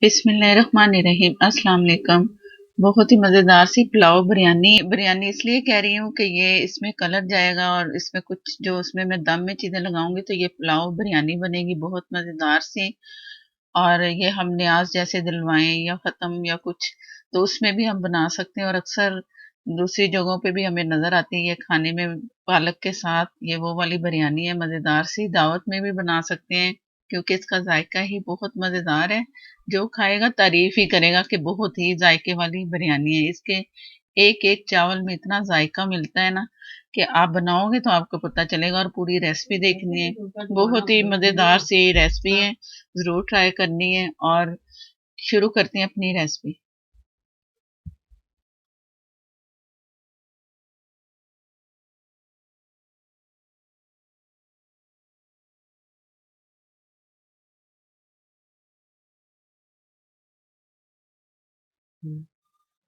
बिस्मिल्लाहिर्रहमानिर्रहीम। अस्सलाम वालेकुम। बहुत ही मज़ेदार सी पुलाव बिरयानी बिरयानी इसलिए कह रही हूँ कि ये इसमें कलर जाएगा और इसमें कुछ जो उसमें मैं दम में चीज़ें लगाऊंगी तो ये पुलाव बिरयानी बनेगी बहुत मज़ेदार सी। और ये हम न्याज जैसे दिलवाएं या ख़त्म या कुछ तो उसमें भी हम बना सकते हैं और अक्सर दूसरी जगहों पे भी हमें नज़र आती है ये खाने में पालक के साथ। ये वो वाली बिरयानी है मज़ेदार सी, दावत में भी बना सकते हैं क्योंकि इसका जायका ही बहुत मज़ेदार है। जो खाएगा तारीफ ही करेगा कि बहुत ही जायके वाली बिरयानी है। इसके एक एक चावल में इतना जायका मिलता है ना कि आप बनाओगे तो आपको पता चलेगा। और पूरी रेसिपी देखनी है, बहुत ही मज़ेदार सी रेसिपी है, ज़रूर ट्राई करनी है। और शुरू करते हैं अपनी रेसिपी।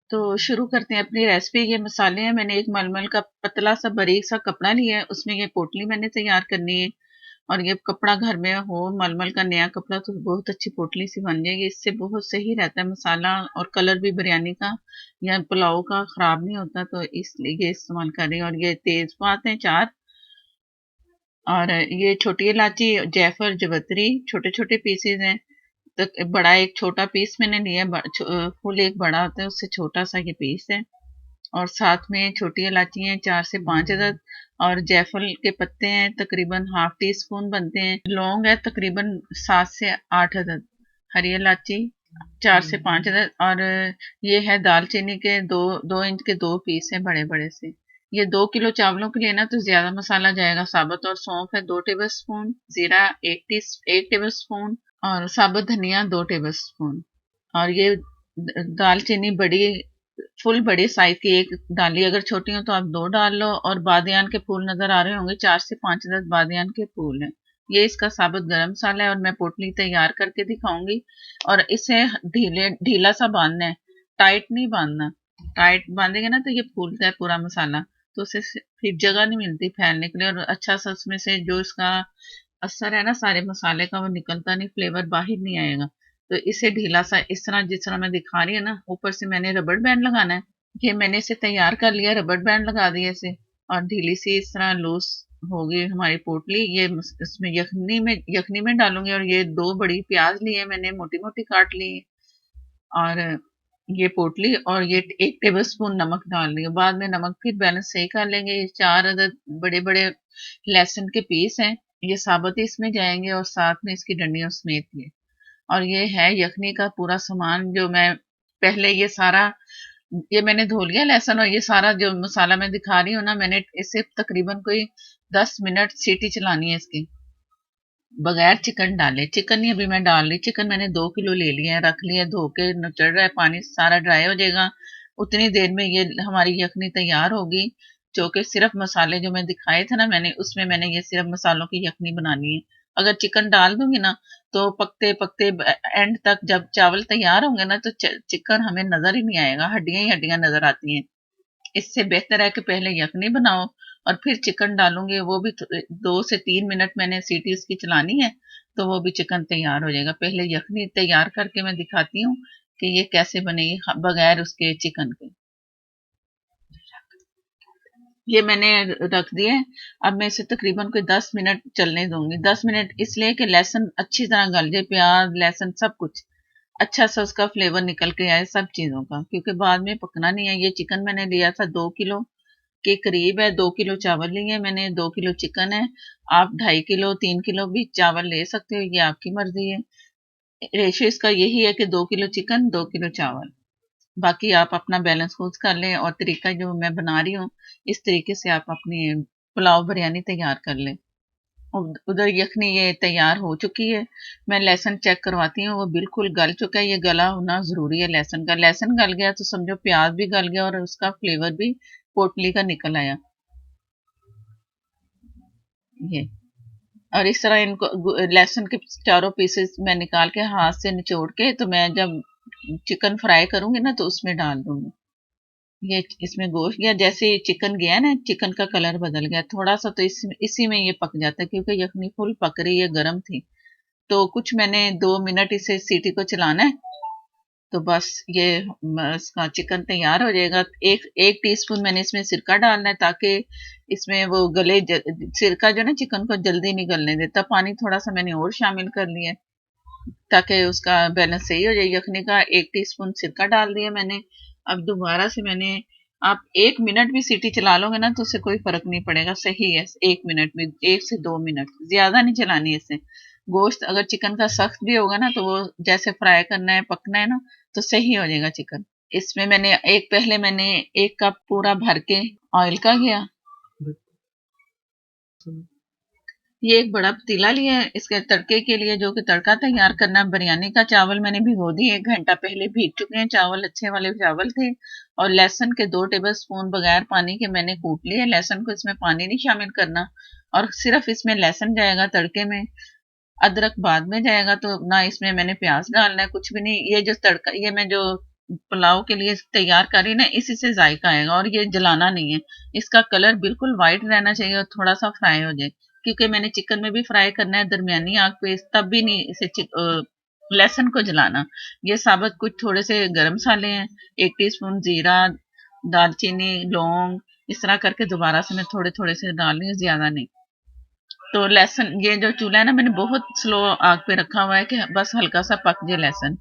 तो शुरू करते हैं अपनी रेसिपी। ये मसाले हैं, मैंने एक मलमल का पतला सा बारीक सा कपड़ा लिया है, उसमें ये पोटली मैंने तैयार करनी है। और ये कपड़ा घर में हो मलमल का नया कपड़ा तो बहुत अच्छी पोटली सी बन जाएगी, इससे बहुत सही रहता है मसाला। और कलर भी बिरयानी का या पुलाव का खराब नहीं होता, तो इसलिए ये इस्तेमाल कर रही हूँ। और ये तेजपात हैं 4, और ये छोटी इलायची, जायफल, जवित्री छोटे छोटे पीसेज हैं। तो बड़ा एक छोटा पीस मैंने लिया फुल एक बड़ा होता है उससे छोटा सा ये पीस है। और साथ में छोटी इलायची हैं 4 से 5 अदद। और जायफल के पत्ते हैं तकरीबन हाफ टी स्पून बनते हैं। लौंग है तकरीबन 7 से 8 अदद। हरी इलायची 4 से 5 अदद। और ये है दालचीनी के दो इंच के 2 पीस हैं बड़े बड़े से। ये 2 किलो चावलों के लिए ना तो ज्यादा मसाला जाएगा साबुत। और सौंफ है 2 टेबल स्पून, जीरा 1 टेबल स्पून, और साबुत धनिया 2 टेबल स्पून। और ये दालचीनी बड़ी, फुल बड़े साइज की एक डाली, अगर छोटी हो तो आप 2 डाल लो। और बादियान के फूल नजर आ रहे होंगे, 4 से 5 अदद बादियान के फूल हैं। ये इसका साबुत गरम मसाला है और मैं पोटली तैयार करके दिखाऊंगी। और इसे ढीले ढीला सा बांधना है, टाइट नहीं बांधना। टाइट बांधेंगे ना तो ये फूलता है पूरा मसाला, तो उसे फिर जगह नहीं मिलती फैलने के लिए। और अच्छा सा उसमें से जो इसका असर है ना सारे मसाले का वो निकलता नहीं, फ्लेवर बाहर नहीं आएगा। तो इसे ढीला सा इस तरह जिस तरह मैं दिखा रही है ना, ऊपर से मैंने रबड़ बैंड लगाना है। ये मैंने इसे तैयार कर लिया, रबड़ बैंड लगा दिया इसे। और ढीली सी इस तरह लूज होगी हमारी पोटली। ये इसमें यखनी में डालूंगी। और ये 2 बड़ी प्याज ली है मैंने, मोटी मोटी काट ली है। और ये पोटली और ये 1 टेबल स्पून नमक डाल लिया, बाद में नमक फिर बैलेंस सही कर लेंगे। ये 4 अदद बड़े बड़े लहसुन के पीस हैं, ये साबुत ही इसमें जाएंगे और साथ में इसकी डंडियों समेत ये। और ये है यखनी का पूरा सामान जो मैं पहले ये सारा, ये मैंने धो लिया लहसुन। और ये सारा जो मसाला मैं दिखा रही हूँ ना, मैंने इसे तकरीबन कोई 10 मिनट सीटी चलानी है इसकी, बगैर चिकन डाले। चिकन ही अभी मैं डाल रही, चिकन मैंने 2 किलो ले लिया है, रख लिया धो के, चढ़ रहा है पानी सारा ड्राई हो जाएगा। उतनी देर में ये हमारी यखनी तैयार होगी। जो कि सिर्फ मसाले जो मैं दिखाए थे ना मैंने, उसमें मैंने ये सिर्फ मसालों की यखनी बनानी है। अगर चिकन डाल दूंगी ना तो पकते पकते एंड तक जब चावल तैयार होंगे ना तो चिकन हमें नजर ही नहीं आएगा, हड्डियां ही हड्डियां नजर आती हैं। इससे बेहतर है कि पहले यखनी बनाओ और फिर चिकन डालूंगे, वो भी 2 से 3 मिनट मैंने सीटी उसकी चलानी है, तो वो भी चिकन तैयार हो जाएगा। पहले यखनी तैयार करके मैं दिखाती हूँ कि ये कैसे बनेगी बगैर उसके चिकन के। ये मैंने रख दिए। अब मैं इसे तकरीबन कोई 10 मिनट चलने दूंगी। 10 मिनट इसलिए कि लहसुन अच्छी तरह गल जाए, प्याज लहसुन सब कुछ अच्छा सा उसका फ्लेवर निकल के आए सब चीजों का, क्योंकि बाद में पकना नहीं है। ये चिकन मैंने लिया था 2 किलो के करीब है। 2 किलो चावल लिए मैंने, 2 किलो चिकन है। आप 2.5 किलो 3 किलो भी चावल ले सकते हो, ये आपकी मर्जी है। रेशो इसका यही है कि 2 किलो चिकन 2 किलो चावल। बाकी आप अपना बैलेंस खुद कर लें। और तरीका जो मैं बना रही हूँ इस तरीके से आप अपनी पुलाव बिरयानी तैयार कर लें। उधर यखनी ये तैयार हो चुकी है। मैं लहसुन चेक करवाती हूँ, वो बिल्कुल गल चुका है। ये गला होना जरूरी है लहसुन का, लहसुन गल गया तो समझो प्याज भी गल गया और उसका फ्लेवर भी पोटली का निकल आया। ये और इस तरह इनको लहसुन के चारों पीसेस मैं निकाल के हाथ से निचोड़ के, तो मैं जब चिकन फ्राई करूंगी ना तो उसमें डाल दूंगी। ये इसमें गोश्त गया, जैसे चिकन गया ना चिकन का कलर बदल गया थोड़ा सा, तो इसी में ये पक जाता है क्योंकि यखनी फुल पक रही है, गर्म थी। तो कुछ मैंने 2 मिनट इसे सीटी को चलाना है, तो बस ये इसका चिकन तैयार हो जाएगा। एक एक टीस्पून मैंने इसमें सिरका डालना है, ताकि इसमें वो सिरका जो ना चिकन को जल्दी नहीं गलने देता। पानी थोड़ा सा मैंने और शामिल कर लिया है, ताकि उसका बैलेंस सही हो जाए। यखनी का 1 टीस्पून सिरका डाल दिया मैंने। अब दोबारा से मैंने, आप 1 मिनट भी सीटी चला लोगे ना तो उससे कोई फर्क नहीं पड़ेगा, सही है। 1 मिनट में, 1 से 2 मिनट, ज्यादा नहीं चलानी है इससे। गोश्त अगर चिकन का सख्त भी होगा ना तो वो जैसे फ्राई करना है, पकना है ना, तो सही हो जाएगा चिकन। इसमें मैंने 1 कप पूरा भर के ऑयल का गया। ये एक बड़ा पतीला लिया है इसके तड़के के लिए, जो कि तड़का तैयार करना है बिरयानी का। चावल मैंने भिगो दिए, 1 घंटा पहले भीग चुके हैं चावल, अच्छे वाले चावल थे। और लहसुन के 2 टेबल स्पून बगैर पानी के मैंने कूट लिए। लहसुन को इसमें पानी नहीं शामिल करना, और सिर्फ इसमें लहसुन जाएगा तड़के में, अदरक बाद में जाएगा। तो ना इसमें मैंने प्याज डालना है, कुछ भी नहीं। ये जो तड़का, ये मैं जो पुलाव के लिए तैयार कर रही ना, इसी से जायका आएगा। और ये जलाना नहीं है, इसका कलर बिल्कुल वाइट रहना चाहिए और थोड़ा सा फ्राई हो जाए, क्योंकि मैंने चिकन में भी फ्राई करना है दरमियानी आग पे, तब भी नहीं इसे लहसुन को जलाना। ये साबुत कुछ थोड़े से गरम मसाले हैं, 1 टीस्पून जीरा, दालचीनी, लौंग, इस तरह करके दोबारा से मैं थोड़े थोड़े से डाल रही हूँ, ज्यादा नहीं। तो लहसुन, ये जो चूल्हा है ना, मैंने बहुत स्लो आग पे रखा हुआ है कि बस हल्का सा पक जाए लहसुन।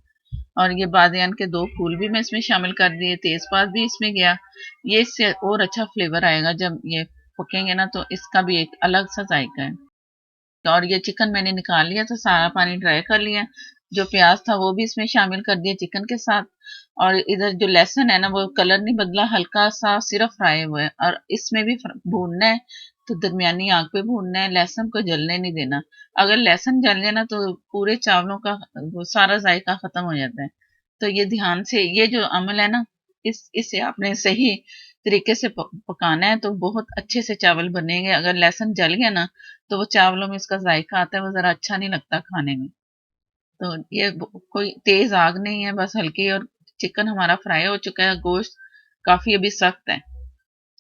और ये बादियान के 2 फूल भी मैं इसमें शामिल कर दिए, तेजपात भी इसमें गया। ये इससे और अच्छा फ्लेवर आएगा जब ये पकेंगे ना, तो इसका भी एक अलग सा जायका है। और ये चिकन मैंने निकाल लिया था, सारा पानी ड्राई कर लिया। जो प्याज था वो भी इसमें शामिल कर दिया चिकन के साथ। और इधर जो लहसुन है ना, वो कलर नहीं बदला, हल्का सा सिर्फ फ्राई हुआ है। और इसमें भी भूनना है, तो दरमियानी आग पे भूनना है, लहसुन को जलने नहीं देना। अगर लहसुन जल जाए ना तो पूरे चावलों का वो सारा जायका खत्म हो जाता है। तो ये ध्यान से, ये जो अमल है ना, इसे आपने सही तरीके से पकाना है, तो बहुत अच्छे से चावल बनेंगे। अगर लहसुन जल गया ना, तो वो चावलों में इसका जायका आता है, वो जरा अच्छा नहीं लगता खाने में। तो ये कोई तेज आग नहीं है, बस हल्की। और चिकन हमारा फ्राई हो चुका है, गोश्त काफी अभी सख्त है,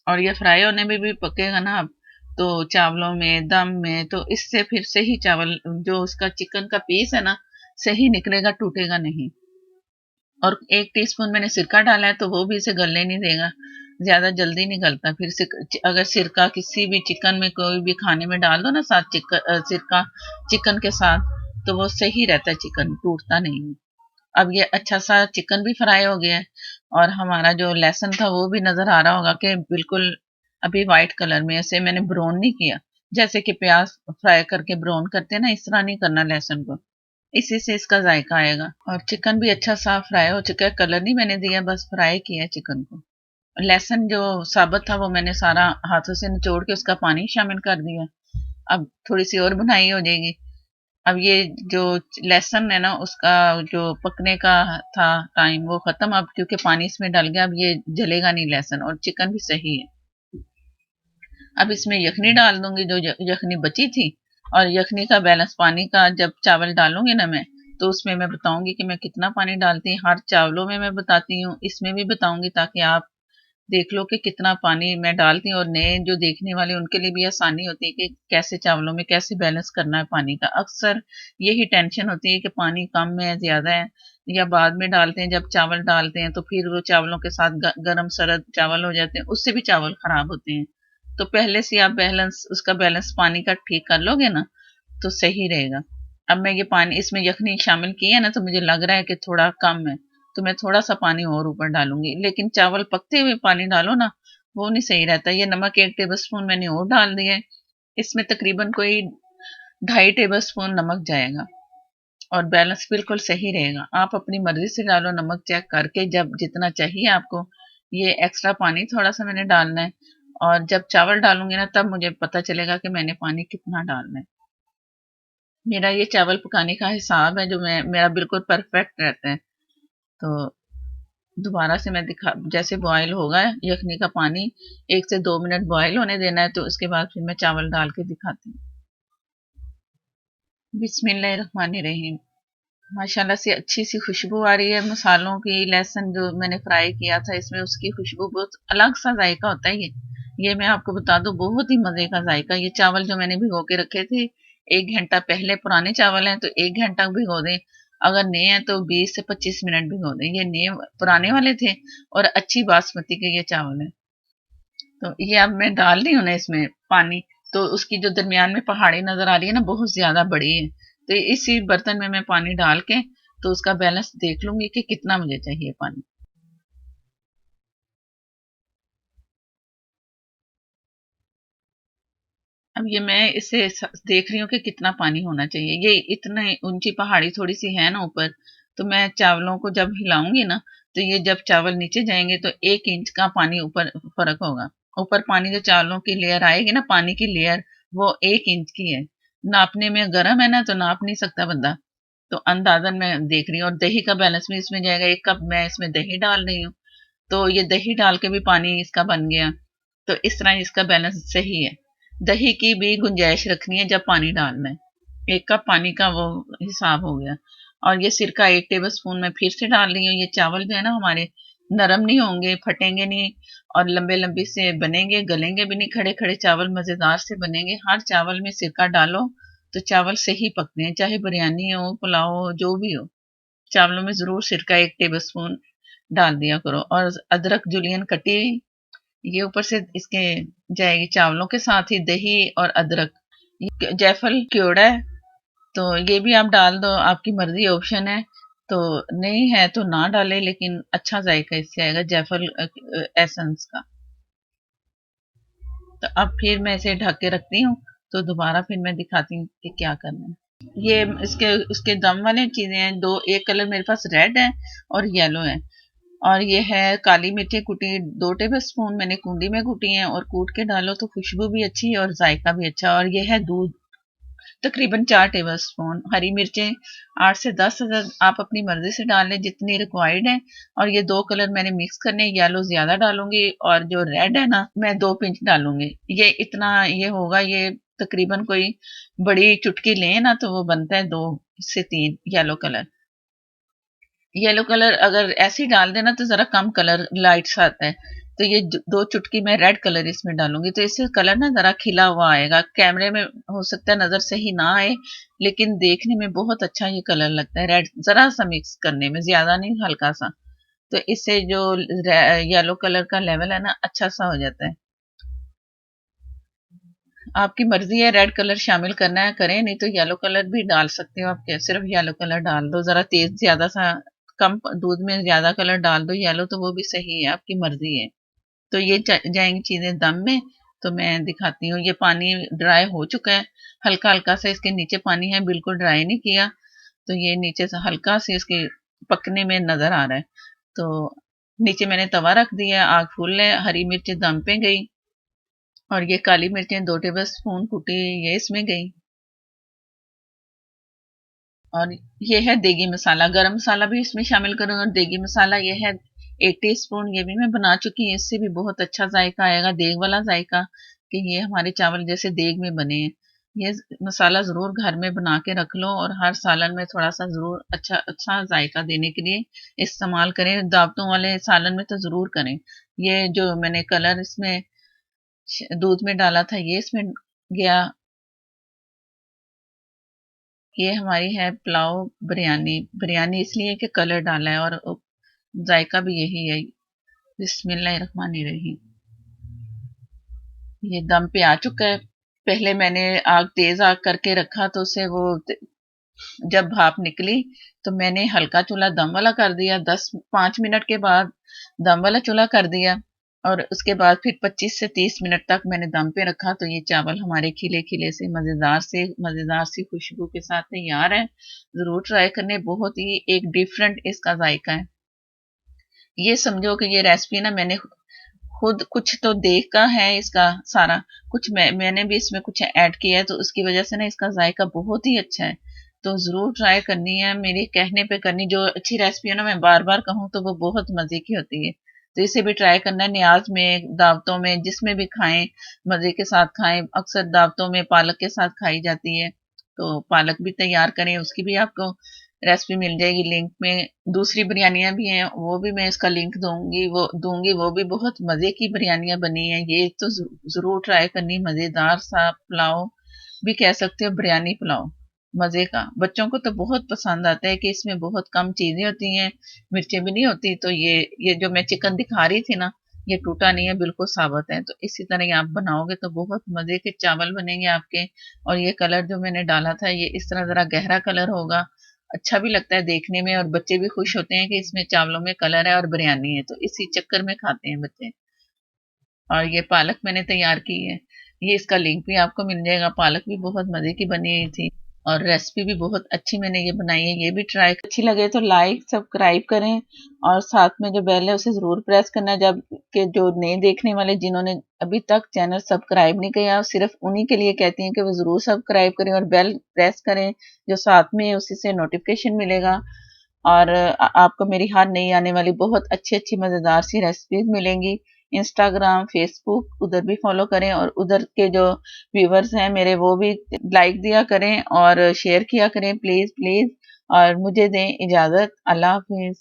और ये फ्राई होने में भी पकेगा ना अब, तो चावलों में, दम में, तो इससे फिर से ही चावल, जो उसका चिकन का पीस है ना, सही निकलेगा, टूटेगा नहीं। और 1 टीस्पून मैंने सिरका डाला है, तो वो भी इसे गलने नहीं देगा, ज्यादा जल्दी नहीं गलता। फिर अगर सिरका किसी भी चिकन में, कोई भी खाने में डाल दो ना साथ सिरका चिकन के साथ, तो वो सही रहता है, चिकन टूटता नहीं है। अब ये अच्छा सा चिकन भी फ्राई हो गया है, और हमारा जो लहसुन था वो भी नजर आ रहा होगा कि बिल्कुल अभी वाइट कलर में, ऐसे मैंने ब्राउन नहीं किया, जैसे कि प्याज फ्राई करके ब्राउन करते हैं ना, इस तरह नहीं करना लहसुन को, इसी से इसका जायका आएगा। और चिकन भी अच्छा साफ फ्राई हो चुका है, कलर नहीं मैंने दिया, बस फ्राई किया है चिकन को। लहसुन जो साबुत था वो मैंने सारा हाथों से निचोड़ के उसका पानी शामिल कर दिया। अब थोड़ी सी और बुनाई हो जाएगी। अब ये जो लहसुन है ना, उसका जो पकने का था टाइम, वो खत्म अब, क्योंकि पानी इसमें डल गया। अब ये जलेगा नहीं लहसुन, और चिकन भी सही है। अब इसमें यखनी डाल दूंगी, जो यखनी बची थी। और यखनी का बैलेंस पानी का जब चावल डालूंगी ना मैं, तो उसमें मैं बताऊंगी कि मैं कितना पानी डालती हूँ। हर चावलों में मैं बताती हूँ, इसमें भी बताऊंगी, ताकि आप देख लो कि कितना पानी मैं डालती हूँ। और नए जो देखने वाले, उनके लिए भी आसानी होती है कि कैसे चावलों में कैसे बैलेंस करना है पानी का। अक्सर यही टेंशन होती है कि पानी कम है, ज्यादा है, या बाद में डालते हैं, जब चावल डालते हैं तो फिर वो चावलों के साथ गरम सरद चावल हो जाते हैं, उससे भी चावल खराब होते हैं। तो पहले से आप उसका बैलेंस पानी का ठीक कर लोगे ना, तो सही रहेगा। अब मैं ये पानी, इसमें यखनी शामिल की है ना, तो मुझे लग रहा है कि थोड़ा कम है, तो मैं थोड़ा सा पानी और ऊपर डालूंगी। लेकिन चावल पकते हुए पानी डालो ना, वो नहीं सही रहता। ये नमक 1 टेबल स्पून मैंने और डाल दिया है। इसमें तकरीबन कोई 2.5 टेबल स्पून नमक जाएगा, और बैलेंस बिल्कुल सही रहेगा। आप अपनी मर्जी से डालो, नमक चेक करके, जब जितना चाहिए आपको। ये एक्स्ट्रा पानी थोड़ा सा मैंने डालना है, और जब चावल डालूंगी ना, तब मुझे पता चलेगा कि मैंने पानी कितना डालना है। मेरा ये चावल पकाने का हिसाब है, जो मेरा बिल्कुल परफेक्ट रहता है। तो दोबारा से मैं जैसे बॉयल होगा यखनी का पानी, 1 से 2 मिनट बॉयल होने देना है, तो उसके बाद फिर मैं चावल डाल के दिखाती हूँ। बिस्मिल्लाहिर्रहमानिर्रहीम। माशाल्लाह से अच्छी सी खुशबू आ रही है मसालों की। लहसुन जो मैंने फ्राई किया था, इसमें उसकी खुशबू, बहुत अलग सा जायका होता है ये मैं आपको बता दूं, बहुत ही मजे का जायका। ये चावल जो मैंने भिगो के रखे थे, 1 घंटा पहले पुराने चावल हैं तो 1 घंटा भिगो दें, अगर नए हैं तो 20 से 25 मिनट भिगो दें। ये नए पुराने वाले थे और अच्छी बासमती के ये चावल हैं। तो ये अब मैं डाल रही हूँ ना इसमें पानी, तो उसकी जो दरमियान में पहाड़ी नजर आ रही है ना, बहुत ज्यादा बड़ी है। तो इसी बर्तन में मैं पानी डाल के तो उसका बैलेंस देख लूंगी कि कितना मुझे चाहिए पानी। अब ये मैं इसे देख रही हूँ कि कितना पानी होना चाहिए। ये इतना ऊंची पहाड़ी थोड़ी सी है ना ऊपर, तो मैं चावलों को जब हिलाऊंगी ना, तो ये जब चावल नीचे जाएंगे तो 1 इंच का पानी ऊपर फर्क होगा। ऊपर पानी जो चावलों की लेयर आएगी ना, पानी की लेयर, वो 1 इंच की है। नापने में गर्म है ना, तो नाप नहीं सकता बंदा। तो अंदाजन मैं देख रही हूँ, और दही का बैलेंस भी इसमें जाएगा। 1 कप मैं इसमें दही डाल रही हूँ, तो ये दही डाल के भी पानी इसका बन गया। तो इस तरह इसका बैलेंस सही है। दही की भी गुंजाइश रखनी है जब पानी डालना है। 1 कप पानी का वो हिसाब हो गया। और ये सिरका 1 टेबल स्पून मैं फिर से डाल रही हूँ। ये चावल जो है ना हमारे, नरम नहीं होंगे, फटेंगे नहीं, और लंबे लंबे से बनेंगे, गलेंगे भी नहीं। खड़े खड़े चावल मजेदार से बनेंगे। हर चावल में सिरका डालो तो चावल सही पकते हैं, चाहे बिरयानी हो, पुलाव हो, जो भी हो। चावलों में जरूर सिरका 1 टेबल स्पून डाल दिया करो। और अदरक जुलियन कटी हुई, ये ऊपर से इसके जाएगी चावलों के साथ ही, दही और अदरक। जायफल क्योड़ा है, तो ये भी आप डाल दो, आपकी मर्जी, ऑप्शन है। तो नहीं है तो ना डाले, लेकिन अच्छा जायका इससे आएगा जायफल एसेंस का। तो अब फिर मैं इसे ढक के रखती हूँ, तो दोबारा फिर मैं दिखाती हूँ कि क्या करना है। ये इसके उसके दम वाली चीजें हैं दो। एक कलर मेरे पास रेड है और येलो है। और ये है काली मिर्ची कुटी, 2 टेबल स्पून मैंने कूंडी में कुटी है। और कूट के डालो तो खुशबू भी अच्छी है और जायका भी अच्छा। और ये है दूध, तकरीबन 4 टेबल स्पून। हरी मिर्चें 8 से 10, अगर आप अपनी मर्जी से डाल लें जितनी रिक्वायर्ड है। और ये 2 कलर मैंने मिक्स करने, येलो ज्यादा डालूंगी और जो रेड है ना, मैं 2 पिंच डालूंगी। ये इतना ये होगा, ये तकरीबन कोई बड़ी चुटकी लें ना, तो वो बनता है 2 से 3 येलो कलर। येलो कलर अगर ऐसे ही डाल देना तो जरा कम कलर लाइट सा आता है। तो ये 2 चुटकी मैं रेड कलर इसमें डालूंगी, तो इससे कलर ना जरा खिला हुआ आएगा। कैमरे में हो सकता है नजर सही ना आए, लेकिन देखने में बहुत अच्छा ये कलर लगता है। रेड जरा सा मिक्स करने में, ज्यादा नहीं, हल्का सा। तो इससे जो येलो कलर का लेवल है ना, अच्छा सा हो जाता है। आपकी मर्जी है रेड कलर शामिल करना है करें, नहीं तो येलो कलर भी डाल सकते हो आप। क्या सिर्फ येलो कलर डाल दो, जरा तेज ज्यादा सा, कम दूध में ज्यादा कलर डाल दो येलो, तो वो भी सही है, आपकी मर्जी है। तो ये जाएंगी चीजें दम में। तो मैं दिखाती हूँ, ये पानी ड्राई हो चुका है। हल्का हल्का सा इसके नीचे पानी है, बिल्कुल ड्राई नहीं किया। तो ये नीचे से हल्का से इसके पकने में नजर आ रहा है। तो नीचे मैंने तवा रख दिया, आग फूल है, हरी मिर्च दम पे गई। और ये काली मिर्चें 2 टेबल स्पून कुटी, ये इसमें गई। और ये है देगी मसाला, गरम मसाला भी इसमें शामिल करूंगा। और देगी मसाला ये है 1 टीस्पून, ये भी मैं बना चुकी हूँ। इससे भी बहुत अच्छा जायका आएगा, देग वाला जायका, कि ये हमारे चावल जैसे देग में बने हैं। ये मसाला जरूर घर में बना के रख लो, और हर सालन में थोड़ा सा जरूर अच्छा अच्छा जायका देने के लिए इस्तेमाल करें। दावतों वाले सालन में तो जरूर करें। ये जो मैंने कलर इसमें दूध में डाला था, ये इसमें गया। ये हमारी है पुलाव बिरयानी। बिरयानी इसलिए कि कलर डाला है, और जायका भी यही है। बिस्मिल्लाहिर्रहमानिर्रहीम। ये दम पे आ चुका है। पहले मैंने आग तेज आग करके रखा, तो उसे वो जब भाप निकली, तो मैंने हल्का चूल्हा दम वाला कर दिया। 5 मिनट के बाद दम वाला चूल्हा कर दिया। और उसके बाद फिर 25 से 30 मिनट तक मैंने दम पे रखा। तो ये चावल हमारे खिले खिले से मजेदार सी खुशबू के साथ तैयार है। जरूर ट्राई करने, बहुत ही एक डिफरेंट इसका जायका है। ये समझो कि ये रेसिपी ना मैंने खुद कुछ तो देखा है इसका सारा कुछ, मैंने भी इसमें कुछ ऐड किया है, तो उसकी वजह से ना इसका जायका बहुत ही अच्छा है। तो जरूर ट्राई करनी है, मेरे कहने पे करनी। जो अच्छी रेसिपी है ना, मैं बार बार कहूँ तो वो बहुत मजे की होती है। तो इसे भी ट्राई करना है, न्याज में, दावतों में, जिसमें भी खाएं, मजे के साथ खाएं। अक्सर दावतों में पालक के साथ खाई जाती है, तो पालक भी तैयार करें, उसकी भी आपको रेसिपी मिल जाएगी लिंक में। दूसरी बिरयानियां भी हैं, वो भी मैं इसका लिंक दूंगी, वो भी बहुत मजे की बिरयानियां बनी हैं। ये तो जरूर ट्राई करनी, मजेदार सा पुलाव भी कह सकते हो बिरयानी पुलाव, मजे का। बच्चों को तो बहुत पसंद आता है कि इसमें बहुत कम चीजें होती हैं, मिर्चें भी नहीं होती। तो ये जो मैं चिकन दिखा रही थी ना, ये टूटा नहीं है, बिल्कुल साबुत है। तो इसी तरह ये आप बनाओगे तो बहुत मजे के चावल बनेंगे आपके। और ये कलर जो मैंने डाला था, ये इस तरह जरा गहरा कलर होगा, अच्छा भी लगता है देखने में, और बच्चे भी खुश होते हैं कि इसमें चावलों में कलर है और बिरयानी है, तो इसी चक्कर में खाते हैं बच्चे। और ये पालक मैंने तैयार की है, ये इसका लिंक भी आपको मिल जाएगा। पालक भी बहुत मजे की बनी हुई थी, और रेसिपी भी बहुत अच्छी मैंने ये बनाई है। ये भी ट्राई, अच्छी लगे तो लाइक सब्सक्राइब करें, और साथ में जो बेल है उसे जरूर प्रेस करना, जब के जो नए देखने वाले जिन्होंने अभी तक चैनल सब्सक्राइब नहीं किया, सिर्फ उन्हीं के लिए कहती हैं कि वो जरूर सब्सक्राइब करें और बेल प्रेस करें जो साथ में है, उसी से नोटिफिकेशन मिलेगा। और आपको मेरी हर नई आने वाली बहुत अच्छी अच्छी मज़ेदार सी रेसिपीज मिलेंगी। इंस्टाग्राम, फेसबुक, उधर भी फॉलो करें, और उधर के जो व्यूवर्स हैं मेरे, वो भी लाइक दिया करें और शेयर किया करें, प्लीज़ प्लीज़। और मुझे दें इजाज़त। अल्लाह हाफिज़।